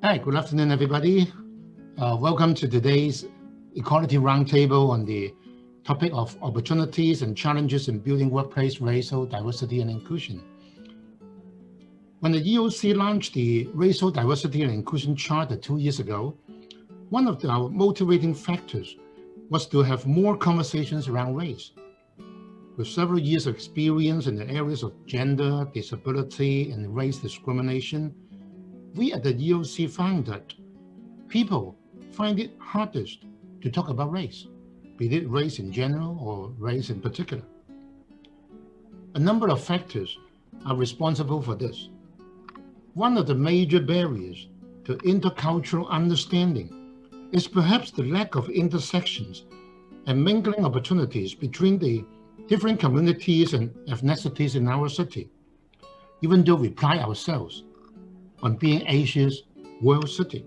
Hi, good afternoon, everybody. Welcome to today's Equality Roundtable on the topic of opportunities and challenges in building workplace racial diversity and inclusion. When the EOC launched the Racial Diversity and Inclusion Charter 2 years ago, one of our motivating factors was to have more conversations around race. With several years of experience in the areas of gender, disability, and race discrimination, we at the EOC found that people find it hardest to talk about race, be it race in general or race in particular. A number of factors are responsible for this. One of the major barriers to intercultural understanding is perhaps the lack of intersections and mingling opportunities between the different communities and ethnicities in our city, even though we pride ourselves on being Asia's world city.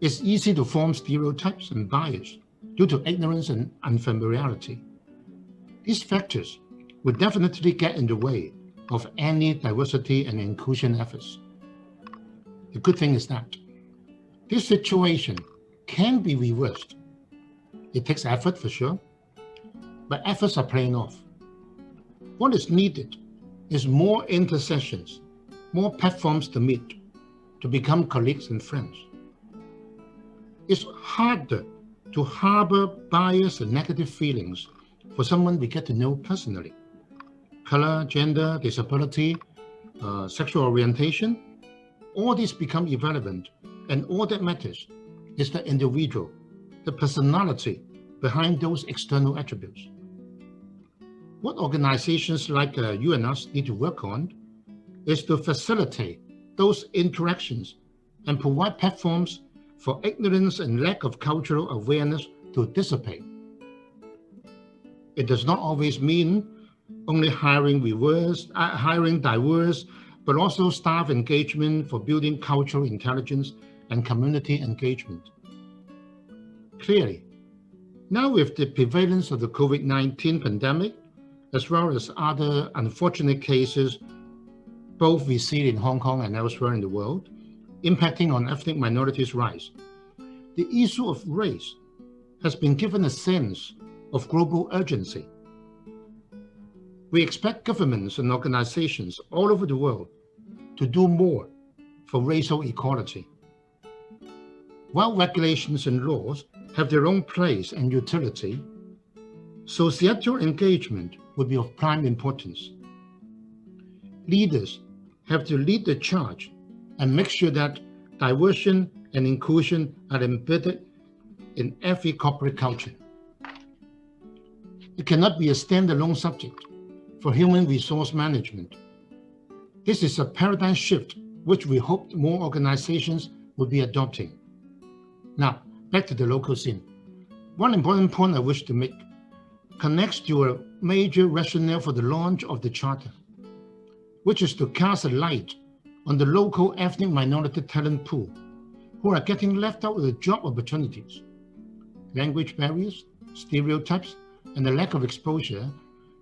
It's easy to form stereotypes and bias due to ignorance and unfamiliarity. These factors would definitely get in the way of any diversity and inclusion efforts. The good thing is that this situation can be reversed. It takes effort for sure, but efforts are paying off. What is needed is more intercessions, more platforms to meet, to become colleagues and friends. It's harder to harbor bias and negative feelings for someone we get to know personally. Color, gender, disability, sexual orientation, all these become irrelevant, and all that matters is the individual, the personality behind those external attributes. What organizations like you and us need to work on is to facilitate those interactions and provide platforms for ignorance and lack of cultural awareness to dissipate. It does not always mean only hiring diverse, but also staff engagement for building cultural intelligence and community engagement. Clearly, now with the prevalence of the COVID-19 pandemic, as well as other unfortunate cases, both we see in Hong Kong and elsewhere in the world, impacting on ethnic minorities' rights, the issue of race has been given a sense of global urgency. We expect governments and organizations all over the world to do more for racial equality. While regulations and laws have their own place and utility, societal engagement will be of prime importance. Leaders have to lead the charge and make sure that diversity and inclusion are embedded in every corporate culture. It cannot be a standalone subject for human resource management. This is a paradigm shift which we hope more organizations will be adopting. Now, back to the local scene. One important point I wish to make connects to a major rationale for the launch of the Charter, which is to cast a light on the local ethnic minority talent pool who are getting left out of the job opportunities. Language barriers, stereotypes, and the lack of exposure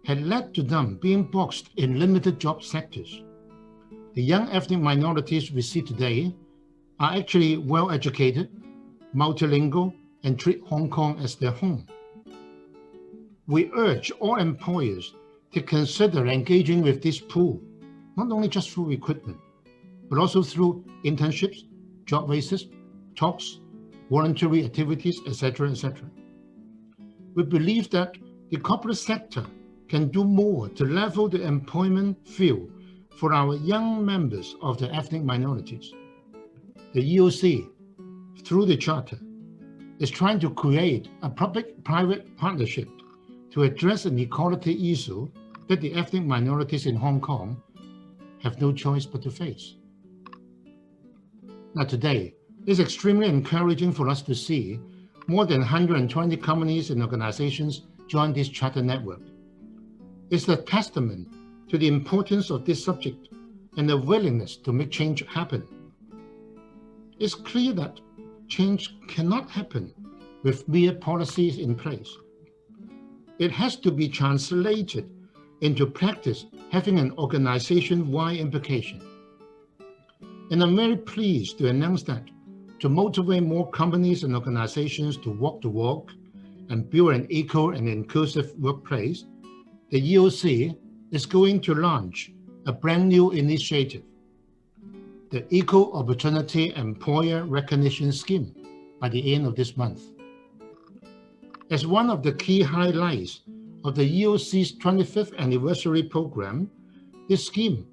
had led to them being boxed in limited job sectors. The young ethnic minorities we see today are actually well-educated, multilingual, and treat Hong Kong as their home. We urge all employers to consider engaging with this pool, not only just through recruitment, but also through internships, job races, talks, voluntary activities, etc., etc. We believe that the corporate sector can do more to level the employment field for our young members of the ethnic minorities. The EOC, through the Charter, is trying to create a public-private partnership to address an equality issue that the ethnic minorities in Hong Kong have no choice but to face. Now today, it's extremely encouraging for us to see more than 120 companies and organizations join this Charter network. It's a testament to the importance of this subject and the willingness to make change happen. It's clear that change cannot happen with mere policies in place. It has to be translated into practice, having an organization-wide implication. And I'm very pleased to announce that to motivate more companies and organizations to walk the walk and build an equal and inclusive workplace, the EOC is going to launch a brand new initiative, the Equal Opportunity Employer Recognition Scheme, by the end of this month. As one of the key highlights of the EOC's 25th anniversary program, this scheme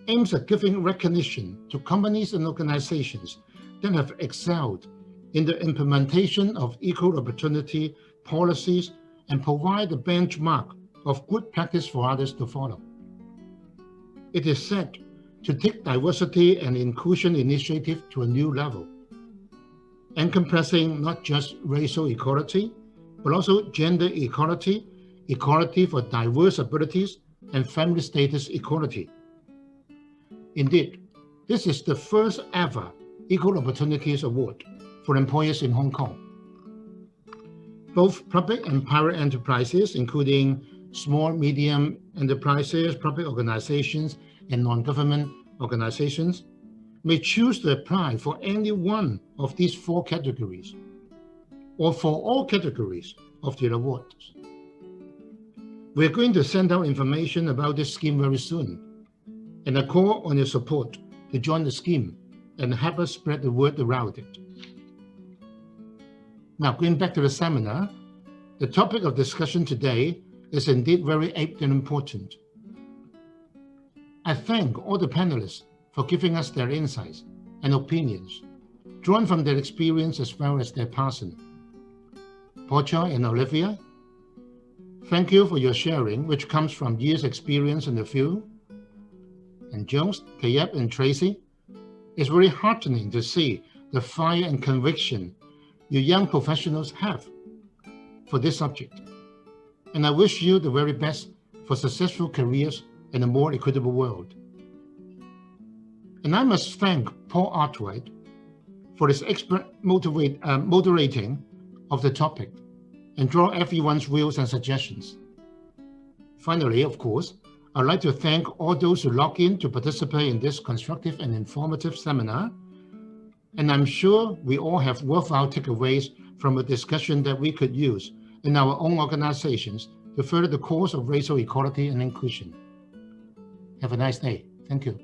aims at giving recognition to companies and organizations that have excelled in the implementation of equal opportunity policies and provide a benchmark of good practice for others to follow. It is set to take diversity and inclusion initiative to a new level, encompassing not just racial equality, but also gender equality, equality for diverse abilities, and family status equality. Indeed, this is the first ever Equal Opportunities Award for employers in Hong Kong. Both public and private enterprises, including small, medium enterprises, public organizations, and non-government organizations, may choose to apply for any one of these 4 categories, or for all categories of the awards. We're going to send out information about this scheme very soon, and I call on your support to join the scheme and help us spread the word around it. Now, going back to the seminar, the topic of discussion today is indeed very apt and important. I thank all the panelists for giving us their insights and opinions, drawn from their experience as well as their passion. Portia and Olivia, thank you for your sharing, which comes from years' experience in the field. And Jones, Kayeb, and Tracy, it's very heartening to see the fire and conviction you young professionals have for this subject. And I wish you the very best for successful careers in a more equitable world. And I must thank Paul Artwright for his expert moderating of the topic and draw everyone's views and suggestions. Finally, of course, I'd like to thank all those who log in to participate in this constructive and informative seminar. And I'm sure we all have worthwhile takeaways from a discussion that we could use in our own organizations to further the cause of racial equality and inclusion. Have a nice day. Thank you.